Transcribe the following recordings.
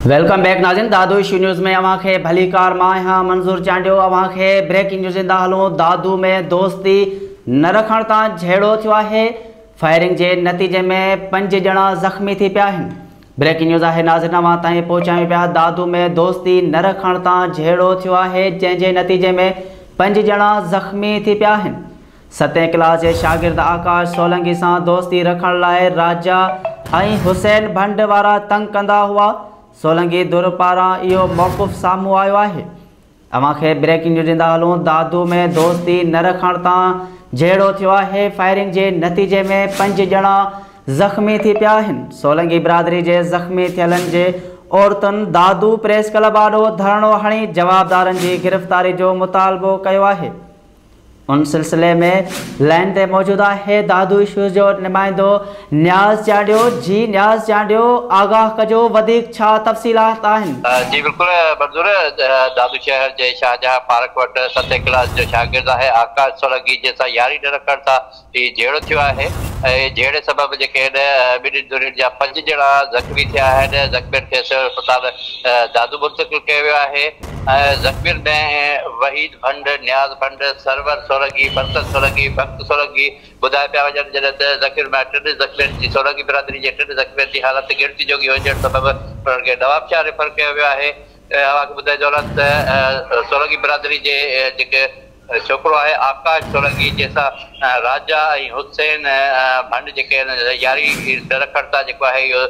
Welcome back नाज़रीन। दादू issue news में अवां खे भली कार मां आहियां मंज़ूर चांडियो। अवां खे ब्रेकिंग न्यूज़ ॾींदा हलूं। दादू में दोस्ती न रखण तां झेड़ो थियो आहे। फायरिंग के नतीजे में 5 ॼणा ज़ख़्मी थी पिया आहिनि। ब्रेकिंग न्यूज़ है नाज़रीन, अवां ताईं पहुचायूं पिया। दादू में दोस्ती न रखण तां झेड़ो थियो आहे, जंहिंजे नतीजे में 5 ॼणा ज़ख़्मी थी पिया आहिनि। 7वीं क्लास के शागिर्द आकाश सोलंकी सां दोस्ती रखण लाइ राजा ऐं हुसैन भंड वारा तंग कंदा हुआ। सोलंकी दुर पारां इहो मौक़ुफ़ साम्हूं आयो आहे। अवां खे ब्रेकिंग न्यूज़ ॾींदा हलूं। दादू में दोस्ती न रखण तां झेड़ो थियो आहे। फायरिंग के नतीजे में 5 ॼणा ज़ख़्मी थी पिया आहिनि। सोलंकी बिरादरी के ज़ख़्मी थियलनि जे औरतुनि दादू प्रेस क्लब आॾो धरणो हणी जवाबदारनि की गिरफ़्तारी जो मुतालबो कयो आहे। उन सिलसिले में लाइन ते मौजूद है दादू इशूज़ जो नुमाइंदो न्याज़ चांडियो। जी न्याज़ चांडियो, आगाह कजो, वधिक छा तफ़सीलात आहिनि? जी बिल्कुल मंजूर। दादू शहर के शाहजहां पार्क वट 7वीं क्लास जो शागिर्द है आकाश सोलंकी जैसा यारी न रखण सां झेड़ो थियो आहे। झेड़े सबब जेके ॿिन्ही धुरियुनि जा 5 ॼणा ज़ख़्मी थिया आहिनि। ज़ख़्मियुनि खे सिविल अस्पताल दादू मुंतक़िल कयो वियो आहे। ज़ख़्मियुनि में वहीद भंड, न्याज़ भंड, सरवर सोलंकी, बरकत सोलंकी, भक्त सोलंकी ॿुधाए पिया वञनि। जॾहिं त ज़ख़्मियुनि में 3 ज़ख़्मियुनि जी सोलंकी बिरादरी जे 3 ज़ख़्मियुनि जी हालत गिरती जोगी हुजण सबब उन्हनि खे नवाबशाह रेफर कयो वियो आहे। अव्हां खे ॿुधाए चवनि त सोलंकी बिरादरी जे जेके छोकिरो आहे आकाश सोलंकी जैसा राजा ऐं हुसैन भंड जेके यारी न रखण तां जेको आहे इहो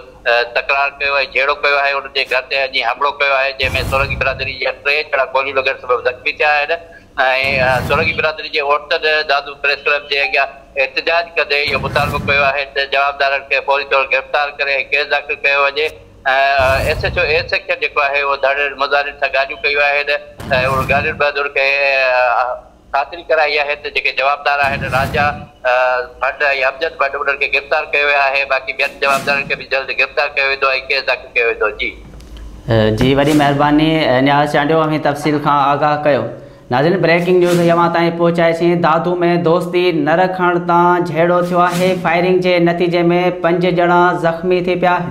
तकरार कयो आहे, झेड़ो कयो आहे। उनजे घर ते अॼु हमलो कयो आहे, जंहिंमें सोलंकी बिरादरी जा 3 ॼणा गोलियूं लॻण सबब ज़ख़्मी थिया आहिनि। ऐं सोलंकी बिरादरी जे औरतुनि दादू प्रेस क्लब जे अॻियां एहतजाज कंदे इहो मुतालबो कयो आहे त जवाबदारनि खे फौरी तौर गिरफ़्तार करे केस दाख़िल कयो वञे। SHO A सेक्शन जेको आहे उहो धड़े मुज़ाहिरनि सां ॻाल्हियूं कयूं आहिनि ऐं उन ॻाल्हियुनि बहादुर खे ख़ातिरी कराई आहे त जेके जवाबदार आहिनि राजा भंड ऐं अमजद भंड उन्हनि खे गिरफ़्तार कयो वियो आहे। बाक़ी ॿियनि जवाबदारनि खे बि जल्द गिरफ़्तार कयो वेंदो ऐं केस दाख़िल कयो वेंदो। जी वॾी महिरबानी न्याज़ चांडियो, हमें तफ़सील खां आगाह कयो। नाज़रीन, ब्रेकिंग न्यूज़ अवां ताईं पहुचाएसीं। दादू में दोस्ती न रखण तां झेड़ो थियो आहे। फायरिंग के नतीजे में 5 ॼणा ज़ख़्मी थी पिया आहिनि।